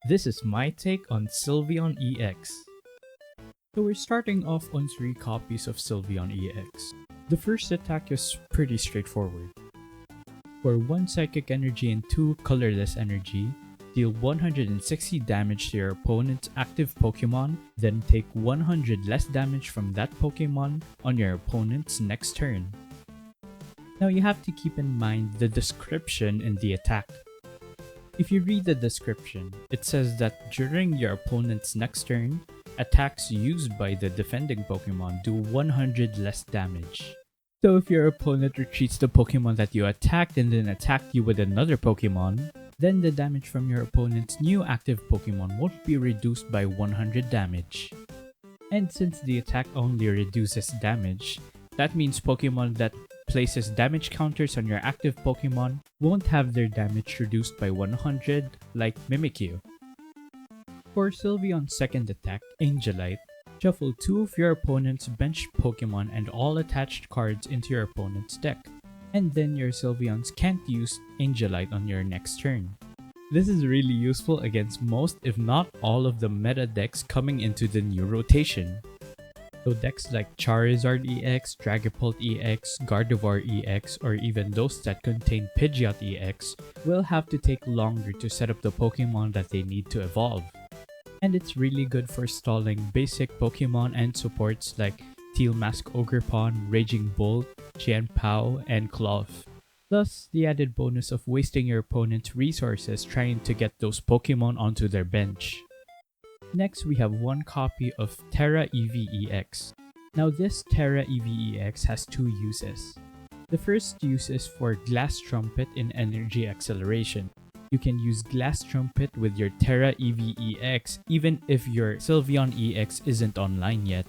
This is my take on Sylveon EX. So we're starting off on 3 copies of Sylveon EX. The first attack is pretty straightforward. For 1 Psychic Energy and 2 Colorless Energy, deal 160 damage to your opponent's active Pokemon, then take 100 less damage from that Pokemon on your opponent's next turn. Now you have to keep in mind the description in the attack. If you read the description, it says that during your opponent's next turn, attacks used by the defending Pokemon do 100 less damage. So if your opponent retreats the Pokemon that you attacked and then attacked you with another Pokemon, then the damage from your opponent's new active Pokemon won't be reduced by 100 damage. And since the attack only reduces damage, that means Pokemon that places damage counters on your active Pokemon won't have their damage reduced by 100 like Mimikyu. For Sylveon's second attack, Angelite, shuffle 2 of your opponent's bench Pokemon and all attached cards into your opponent's deck, and then your Sylveons can't use Angelite on your next turn. This is really useful against most if not all of the meta decks coming into the new rotation. So decks like Charizard EX, Dragapult EX, Gardevoir EX, or even those that contain Pidgeot EX will have to take longer to set up the Pokemon that they need to evolve. And it's really good for stalling basic Pokemon and supports like Teal Mask Ogerpon, Raging Bolt, Qianpao, and Cloth. Plus, the added bonus of wasting your opponent's resources trying to get those Pokemon onto their bench. Next, we have 1 copy of Tera Eevee EX. Now this Tera Eevee EX has 2 uses. The first use is for Glass Trumpet in Energy Acceleration. You can use Glass Trumpet with your Tera Eevee EX even if your Sylveon EX isn't online yet.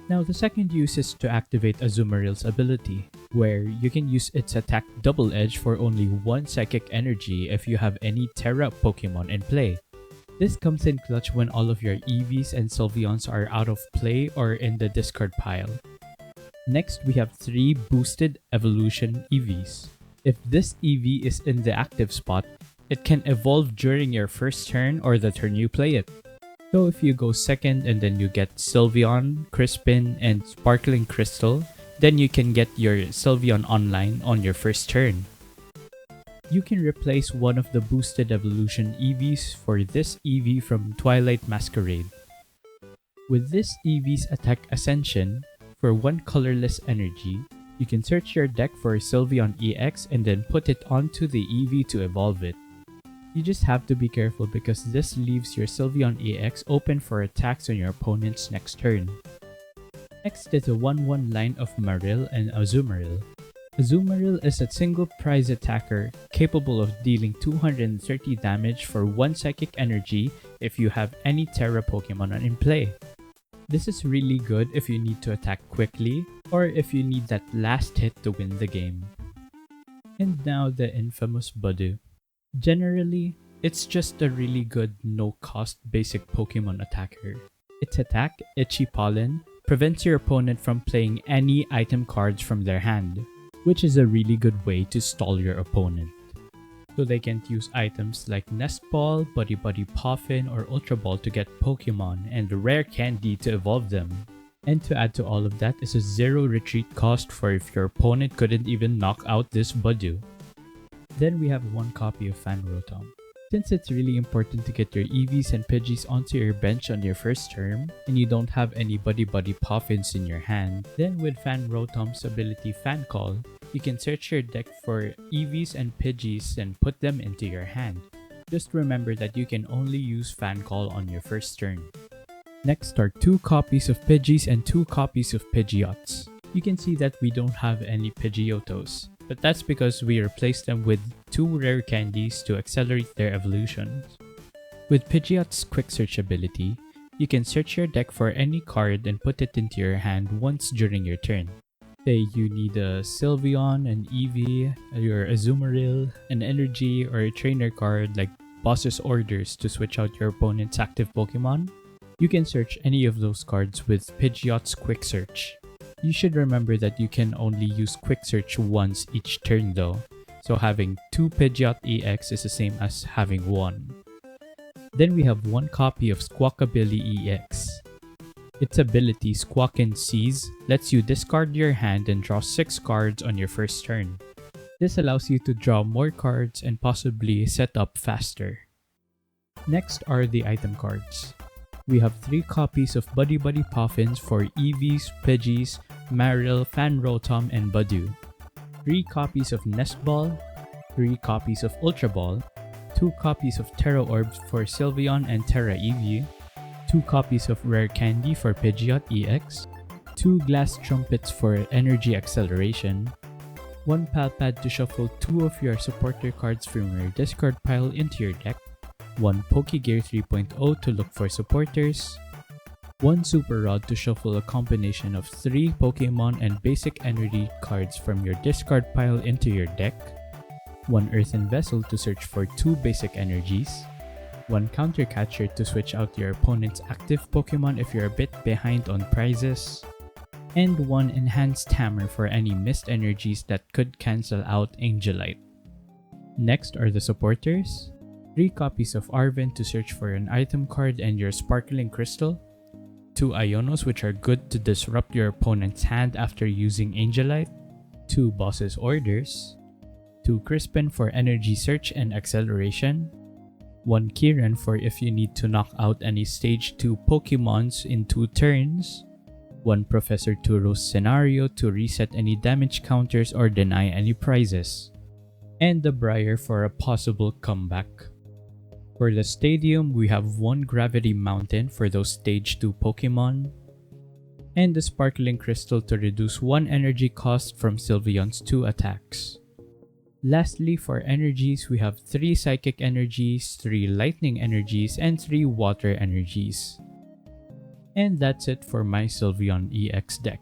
Now the second use is to activate Azumarill's ability, where you can use its attack Double Edge for only 1 Psychic Energy if you have any Tera Pokemon in play. This comes in clutch when all of your Eevees and Sylveons are out of play or in the discard pile. Next, we have 3 Boosted Evolution Eevees. If this Eevee is in the active spot, it can evolve during your first turn or the turn you play it. So if you go second and then you get Sylveon, Crispin, and Sparkling Crystal, then you can get your Sylveon online on your first turn. You can replace one of the Boosted Evolution Eevees for this Eevee from Twilight Masquerade. With this Eevee's attack Ascension, for 1 Colorless Energy, you can search your deck for Sylveon EX and then put it onto the Eevee to evolve it. You just have to be careful because this leaves your Sylveon EX open for attacks on your opponent's next turn. Next is a 1-1 line of Marill and Azumarill. Azumarill is a single prize attacker capable of dealing 230 damage for 1 Psychic Energy if you have any Tera Pokemon in play. This is really good if you need to attack quickly or if you need that last hit to win the game. And now the infamous Budew. Generally, it's just a really good no-cost basic Pokemon attacker. Its attack, Itchy Pollen, prevents your opponent from playing any item cards from their hand, which is a really good way to stall your opponent. So they can't use items like Nest Ball, Buddy-Buddy Poffin, or Ultra Ball to get Pokemon and the rare candy to evolve them. And to add to all of that is a 0 retreat cost for if your opponent couldn't even knock out this Budew. Then we have 1 copy of Fan Rotom. Since it's really important to get your Eevees and Pidgeys onto your bench on your first turn, and you don't have any Buddy-Buddy Poffins in your hand, then with Fan Rotom's ability Fan Call, you can search your deck for Eevees and Pidgeys and put them into your hand. Just remember that you can only use Fan Call on your first turn. Next are 2 copies of Pidgeys and 2 copies of Pidgeots. You can see that we don't have any Pidgeotos, but that's because we replaced them with 2 rare candies to accelerate their evolutions. With Pidgeot's Quick Search ability, you can search your deck for any card and put it into your hand once during your turn. Say you need a Sylveon, an Eevee, your Azumarill, an Energy, or a trainer card like Boss's Orders to switch out your opponent's active Pokemon. You can search any of those cards with Pidgeot's Quick Search. You should remember that you can only use Quick Search once each turn though, so having 2 Pidgeot EX is the same as having 1. Then we have one copy of Squawkabilly EX. Its ability Squawk and Seize lets you discard your hand and draw 6 cards on your first turn. This allows you to draw more cards and possibly set up faster. Next are the item cards. We have 3 copies of Buddy-Buddy Poffins for Eevees, Pidgeys, Marill, Fan Rotom, and Budew. 3 copies of Nest Ball, 3 copies of Ultra Ball, 2 copies of Tera Orbs for Sylveon and Tera Eevee, 2 copies of Rare Candy for Pidgeot EX, 2 Glass Trumpets for Energy Acceleration, 1 Pal Pad to shuffle 2 of your supporter cards from your discard pile into your deck, 1 Pokégear 3.0 to look for supporters, 1 Super Rod to shuffle a combination of 3 Pokémon and basic energy cards from your discard pile into your deck, 1 Earthen Vessel to search for 2 basic energies, 1 Counter Catcher to switch out your opponent's active Pokémon if you're a bit behind on prizes, and 1 Enhanced Hammer for any missed energies that could cancel out Angelite. Next are the supporters. 3 copies of Arven to search for an item card and your Sparkling Crystal, 2 Ionos which are good to disrupt your opponent's hand after using Angelite, 2 Boss's Orders, 2 Crispin for energy search and acceleration, 1 Kieran for if you need to knock out any stage 2 Pokemons in 2 turns, 1 Professor Turo's Scenario to reset any damage counters or deny any prizes, and the Briar for a possible comeback. For the stadium, we have 1 Gravity Mountain for those stage 2 Pokemon, and the Sparkling Crystal to reduce 1 energy cost from Sylveon's 2 attacks. Lastly, for energies, we have 3 Psychic Energies, 3 Lightning Energies, and 3 Water Energies. And that's it for my Sylveon EX deck.